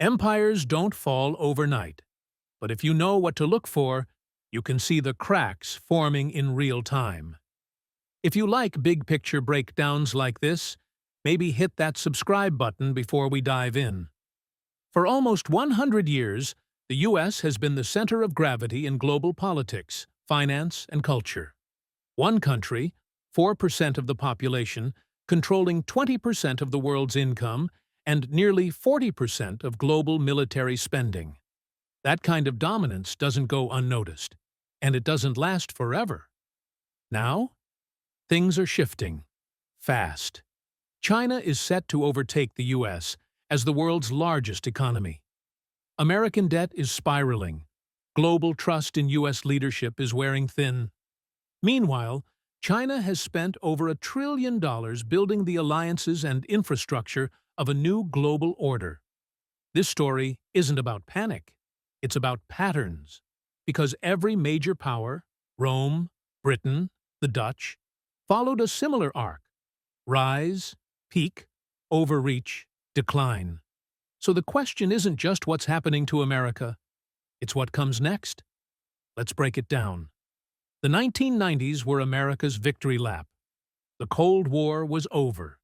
Empires don't fall overnight, but if you know what to look for, you can see the cracks forming in real time. If you like big-picture breakdowns like this, maybe hit that subscribe button before we dive in. For almost 100 years, the U.S. has been the center of gravity in global politics, finance, and culture. One country, 4% of the population, controlling 20% of the world's income and nearly 40% of global military spending. That kind of dominance doesn't go unnoticed, and it doesn't last forever. Now, things are shifting. Fast. China is set to overtake the U.S. as the world's largest economy. American debt is spiraling. Global trust in U.S. leadership is wearing thin. Meanwhile, China has spent over $1 trillion building the alliances and infrastructure of a new global order. This story isn't about panic. It's about patterns. Because every major power, Rome, Britain, the Dutch, followed a similar arc: rise, peak, overreach, decline. So the question isn't just what's happening to America, it's what comes next. Let's break it down. The 1990s were America's victory lap. The Cold War was over.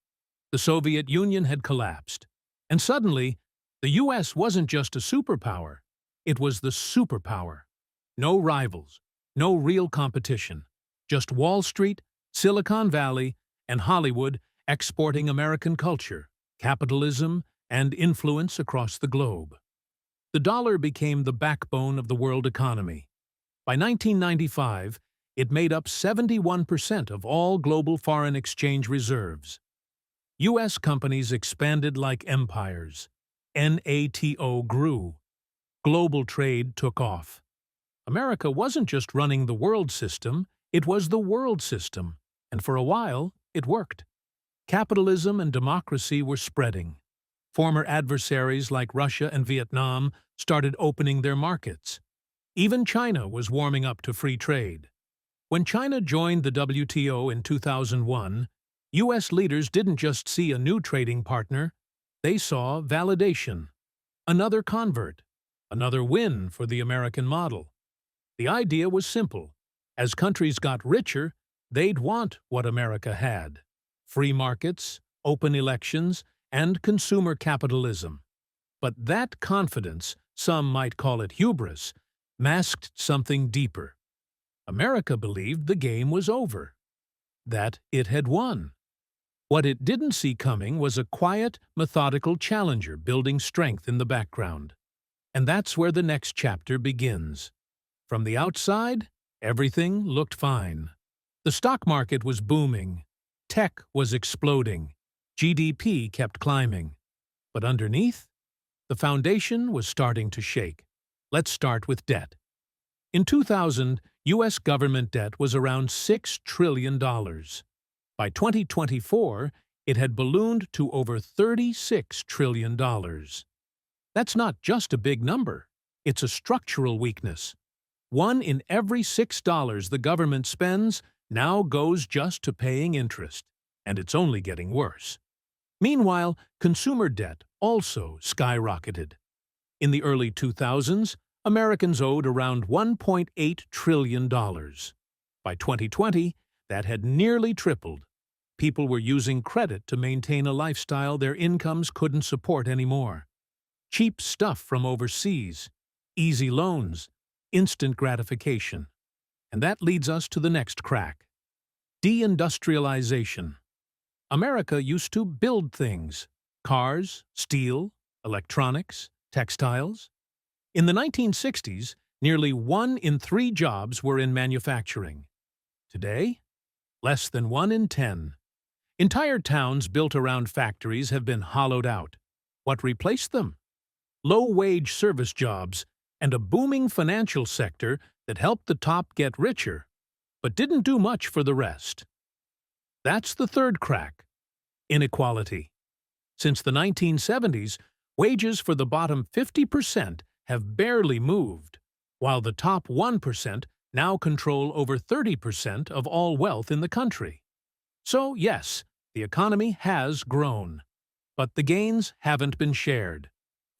The Soviet Union had collapsed. And suddenly, the U.S. wasn't just a superpower, it was the superpower. No rivals, no real competition, just Wall Street, Silicon Valley, and Hollywood exporting American culture, capitalism, and influence across the globe. The dollar became the backbone of the world economy. By 1995, it made up 71% of all global foreign exchange reserves. U.S. companies expanded like empires. NATO grew. Global trade took off. America wasn't just running the world system, it was the world system, and for a while, it worked. Capitalism and democracy were spreading. Former adversaries like Russia and Vietnam started opening their markets. Even China was warming up to free trade. When China joined the WTO in 2001, U.S. leaders didn't just see a new trading partner, they saw validation. Another convert, another win for the American model. The idea was simple. As countries got richer, they'd want what America had: free markets, open elections, and consumer capitalism. But that confidence, some might call it hubris, masked something deeper. America believed the game was over, that it had won. What it didn't see coming was a quiet, methodical challenger building strength in the background. And that's where the next chapter begins. From the outside, everything looked fine. The stock market was booming. Tech was exploding. GDP kept climbing. But underneath, the foundation was starting to shake. Let's start with debt. In 2000, U.S. government debt was around $6 trillion. By 2024, it had ballooned to over $36 trillion. That's not just a big number. It's a structural weakness. 1 in every $6 the government spends now goes just to paying interest, and it's only getting worse. Meanwhile, consumer debt also skyrocketed. In the early 2000s, Americans owed around $1.8 trillion. By 2020, that had nearly tripled. People were using credit to maintain a lifestyle their incomes couldn't support anymore. Cheap stuff from overseas, easy loans, instant gratification. And that leads us to the next crack: deindustrialization. America used to build things: cars, steel, electronics, textiles. In the 1960s, nearly 1 in 3 jobs were in manufacturing. Today, less than 1 in 10. Entire towns built around factories have been hollowed out. What replaced them? Low-wage service jobs and a booming financial sector that helped the top get richer, but didn't do much for the rest. That's the third crack: inequality. Since the 1970s, wages for the bottom 50% have barely moved, while the top 1% now control over 30% of all wealth in the country. So, yes, the economy has grown, but the gains haven't been shared.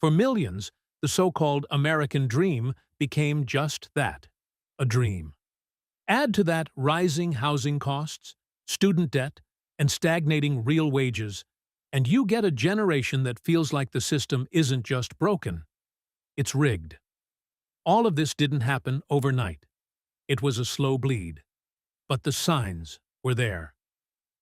For millions, the so-called American dream became just that, a dream. Add to that rising housing costs, student debt, and stagnating real wages, and you get a generation that feels like the system isn't just broken, it's rigged. All of this didn't happen overnight. It was a slow bleed. But the signs were there.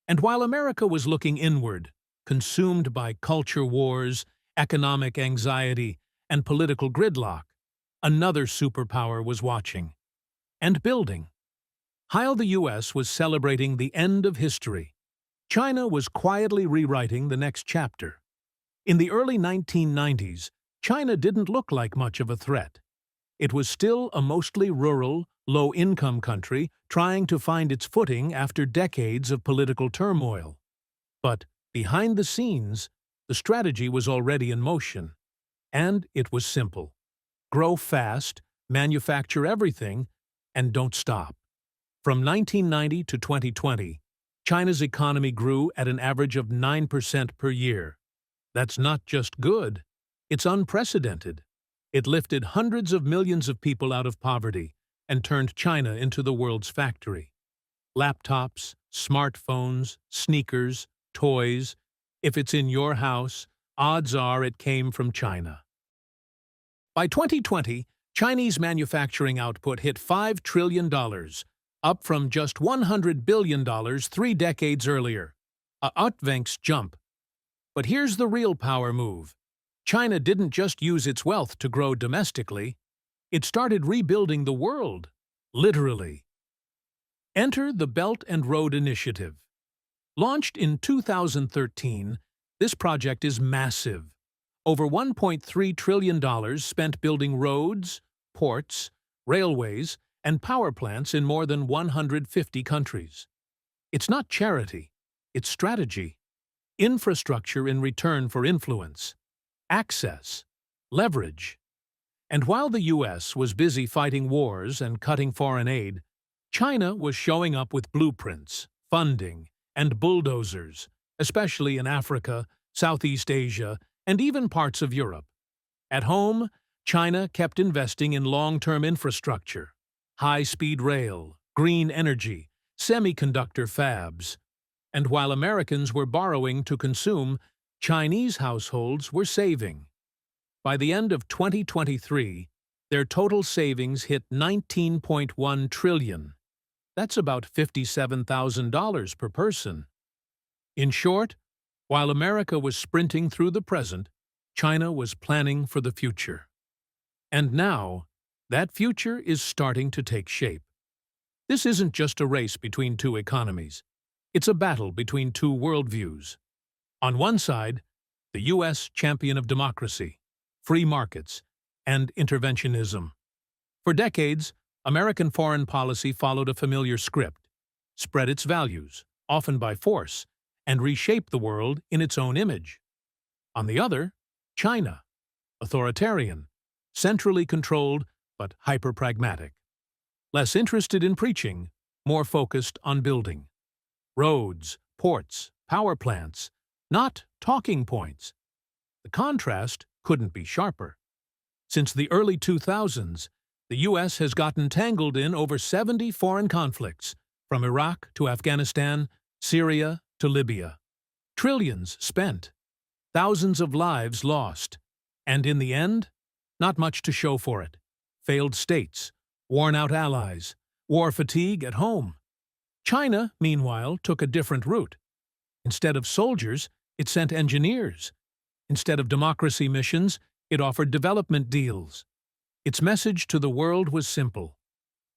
And while America was looking inward, consumed by culture wars, economic anxiety, and political gridlock, another superpower was watching and building. While the U.S. was celebrating the end of history, China was quietly rewriting the next chapter. In the early 1990s, China didn't look like much of a threat. It was still a mostly rural, low-income country trying to find its footing after decades of political turmoil. But behind the scenes, the strategy was already in motion. And it was simple. Grow fast, manufacture everything, and don't stop. From 1990 to 2020, China's economy grew at an average of 9% per year. That's not just good, it's unprecedented. It lifted hundreds of millions of people out of poverty and turned China into the world's factory. Laptops, smartphones, sneakers, toys. If it's in your house, odds are it came from China. By 2020, Chinese manufacturing output hit $5 trillion, up from just $100 billion 3 decades earlier. A Utvenks jump. But here's the real power move. China didn't just use its wealth to grow domestically. It started rebuilding the world, literally. Enter the Belt and Road Initiative. Launched in 2013, this project is massive. Over $1.3 trillion spent building roads, ports, railways, and power plants in more than 150 countries. It's not charity, it's strategy. Infrastructure in return for influence, access, leverage. And while the U.S. was busy fighting wars and cutting foreign aid, China was showing up with blueprints, funding, and bulldozers, especially in Africa, Southeast Asia, and even parts of Europe. At home, China kept investing in long-term infrastructure, high-speed rail, green energy, semiconductor fabs. And while Americans were borrowing to consume, Chinese households were saving. By the end of 2023, their total savings hit $19.1 trillion. That's about $57,000 per person. In short, while America was sprinting through the present, China was planning for the future. And now, that future is starting to take shape. This isn't just a race between two economies. It's a battle between two worldviews. On one side, the U.S. champion of democracy, free markets, and interventionism. For decades, American foreign policy followed a familiar script, spread its values, often by force, and reshape the world in its own image. On the other, China, authoritarian, centrally controlled but hyper-pragmatic. Less interested in preaching, more focused on building. Roads, ports, power plants, not talking points. The contrast couldn't be sharper. Since the early 2000s, the U.S. has gotten tangled in over 70 foreign conflicts, from Iraq to Afghanistan, Syria to Libya. Trillions spent, thousands of lives lost, and in the end, not much to show for it. Failed states, worn-out allies, war fatigue at home. China, meanwhile, took a different route. Instead of soldiers, it sent engineers. Instead of democracy missions, it offered development deals. Its message to the world was simple.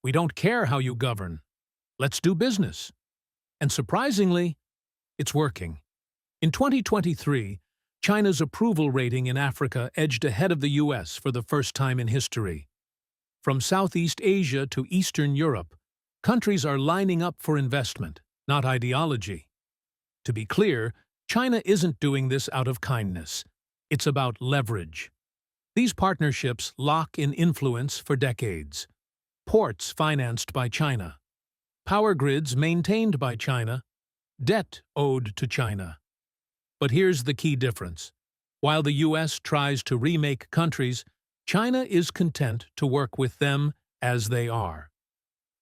We don't care how you govern. Let's do business. And surprisingly, it's working. In 2023, China's approval rating in Africa edged ahead of the U.S. for the first time in history. From Southeast Asia to Eastern Europe, countries are lining up for investment, not ideology. To be clear, China isn't doing this out of kindness. It's about leverage. These partnerships lock in influence for decades. Ports financed by China. Power grids maintained by China. Debt owed to China. But here's the key difference. While the US tries to remake countries, China is content to work with them as they are.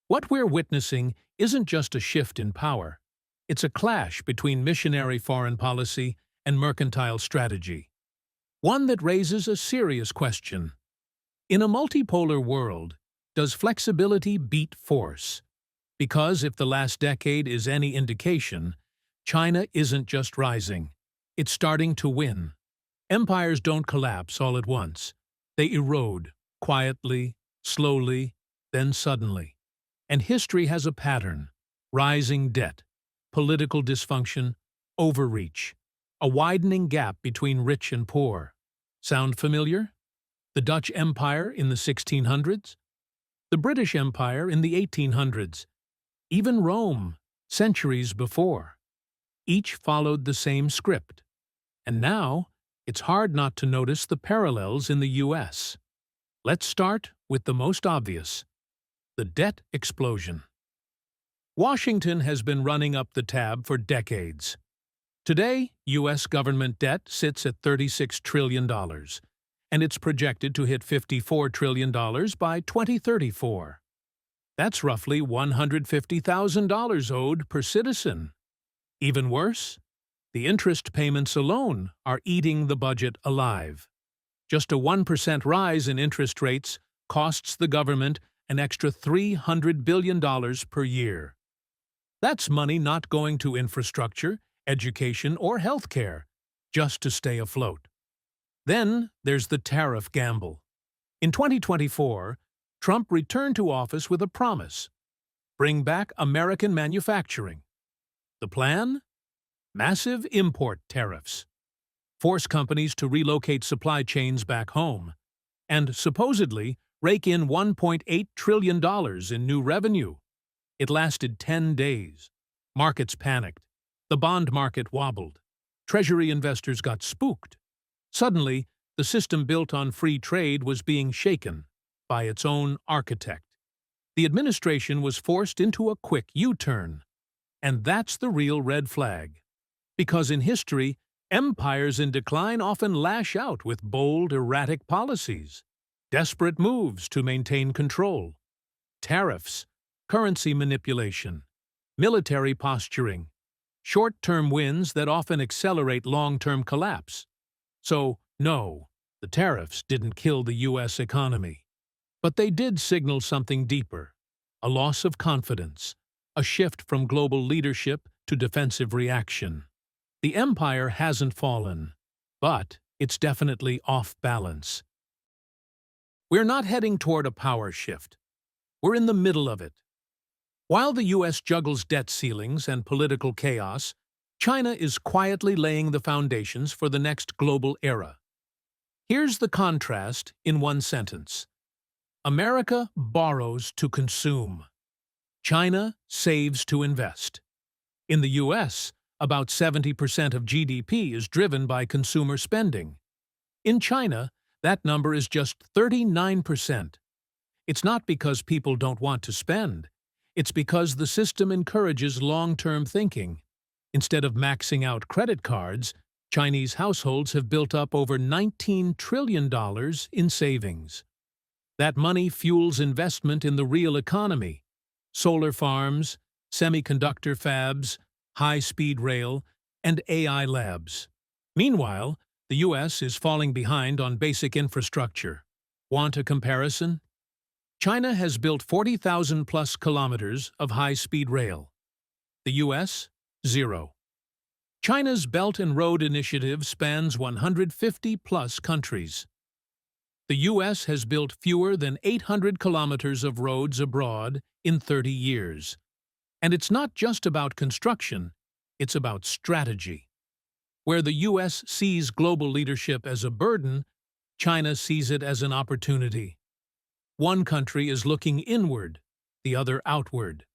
What we're witnessing isn't just a shift in power. It's a clash between missionary foreign policy and mercantile strategy. One that raises a serious question. In a multipolar world, does flexibility beat force? Because if the last decade is any indication, China isn't just rising. It's starting to win. Empires don't collapse all at once. They erode, quietly, slowly, then suddenly. And history has a pattern: rising debt, political dysfunction, overreach, a widening gap between rich and poor. Sound familiar? The Dutch Empire in the 1600s? The British Empire in the 1800s? Even Rome, centuries before. Each followed the same script. And now, it's hard not to notice the parallels in the US. Let's start with the most obvious: the debt explosion. Washington has been running up the tab for decades. Today, U.S. government debt sits at $36 trillion, and it's projected to hit $54 trillion by 2034. That's roughly $150,000 owed per citizen. Even worse, the interest payments alone are eating the budget alive. Just a 1% rise in interest rates costs the government an extra $300 billion per year. That's money not going to infrastructure, education, or healthcare, just to stay afloat. Then there's the tariff gamble. In 2024, Trump returned to office with a promise: bring back American manufacturing. The plan? Massive import tariffs. Force companies to relocate supply chains back home, and supposedly rake in $1.8 trillion in new revenue. It lasted 10 days. Markets panicked. The bond market wobbled. Treasury investors got spooked. Suddenly, the system built on free trade was being shaken by its own architect. The administration was forced into a quick U-turn. And that's the real red flag. Because in history, empires in decline often lash out with bold, erratic policies. Desperate moves to maintain control. Tariffs, currency manipulation, military posturing, short-term wins that often accelerate long-term collapse. So, no, the tariffs didn't kill the U.S. economy. But they did signal something deeper: a loss of confidence, a shift from global leadership to defensive reaction. The empire hasn't fallen, but it's definitely off balance. We're not heading toward a power shift. We're in the middle of it. While the U.S. juggles debt ceilings and political chaos, China is quietly laying the foundations for the next global era. Here's the contrast in one sentence. America borrows to consume. China saves to invest. In the U.S., about 70% of GDP is driven by consumer spending. In China, that number is just 39%. It's not because people don't want to spend. It's because the system encourages long-term thinking. Instead of maxing out credit cards, Chinese households have built up over $19 trillion in savings. That money fuels investment in the real economy: solar farms, semiconductor fabs, high-speed rail, and AI labs. Meanwhile, the U.S. is falling behind on basic infrastructure. Want a comparison? China has built 40,000-plus kilometers of high-speed rail. The U.S., 0. China's Belt and Road Initiative spans 150-plus countries. The U.S. has built fewer than 800 kilometers of roads abroad in 30 years. And it's not just about construction, it's about strategy. Where the U.S. sees global leadership as a burden, China sees it as an opportunity. One country is looking inward, the other outward.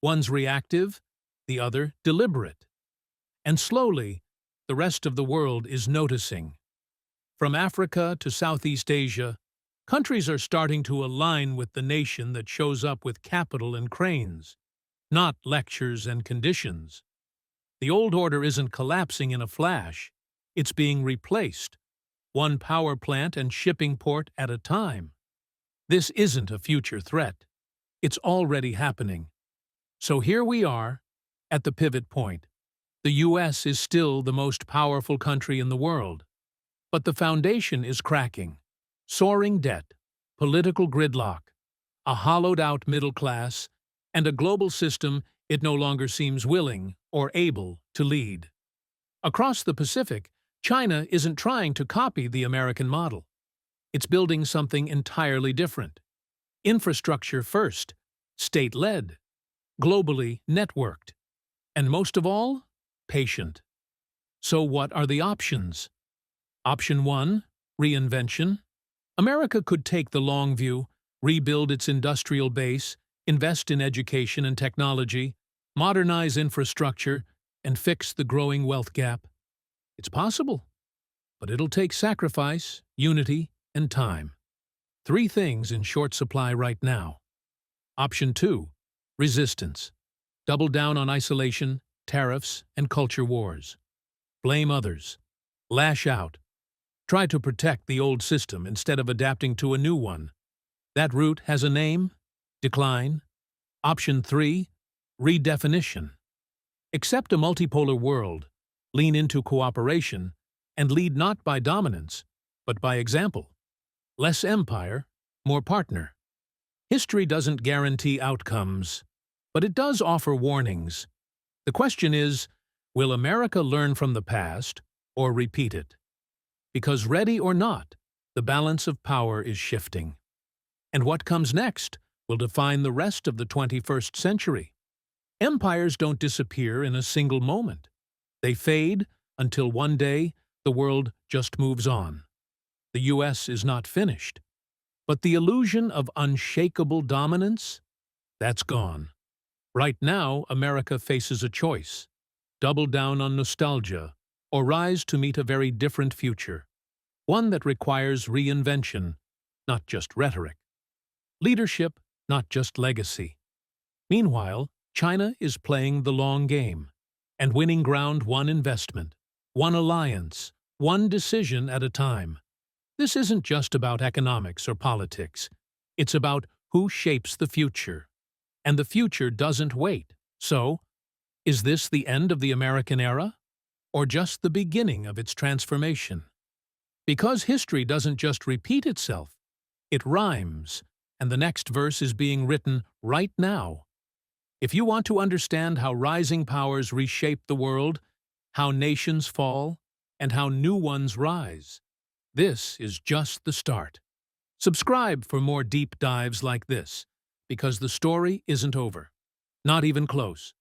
One's reactive, the other deliberate. And slowly, the rest of the world is noticing. From Africa to Southeast Asia, countries are starting to align with the nation that shows up with capital and cranes, not lectures and conditions. The old order isn't collapsing in a flash, It's being replaced, one power plant and shipping port at a time. This isn't a future threat. It's already happening. So here we are, at the pivot point. The US is still the most powerful country in the world, but the foundation is cracking. Soaring debt, political gridlock, a hollowed-out middle class, and a global system it no longer seems willing or able to lead. Across the Pacific, China isn't trying to copy the American model. It's building something entirely different. Infrastructure first, state-led, globally networked, and most of all, patient. So what are the options? Option 1, reinvention. America could take the long view, rebuild its industrial base, invest in education and technology, modernize infrastructure, and fix the growing wealth gap. It's possible, but it'll take sacrifice, unity, and time. 3 things in short supply right now. Option 2, resistance. Double down on isolation, tariffs, and culture wars. Blame others. Lash out. Try to protect the old system instead of adapting to a new one. That route has a name: decline. Option 3, redefinition. Accept a multipolar world, lean into cooperation, and lead not by dominance, but by example. Less empire, more partner. History doesn't guarantee outcomes, but it does offer warnings. The question is, will America learn from the past or repeat it? Because ready or not, the balance of power is shifting. And what comes next will define the rest of the 21st century. Empires don't disappear in a single moment. They fade until one day the world just moves on. The US is not finished. But the illusion of unshakable dominance? That's gone. Right now, America faces a choice: double down on nostalgia, or rise to meet a very different future. One that requires reinvention, not just rhetoric. Leadership, not just legacy. Meanwhile, China is playing the long game and winning ground one investment, one alliance, one decision at a time. This isn't just about economics or politics. It's about who shapes the future. And the future doesn't wait. So, is this the end of the American era? Or just the beginning of its transformation? Because history doesn't just repeat itself, it rhymes, and the next verse is being written right now. If you want to understand how rising powers reshape the world, how nations fall, and how new ones rise, this is just the start. Subscribe for more deep dives like this, because the story isn't over. Not even close.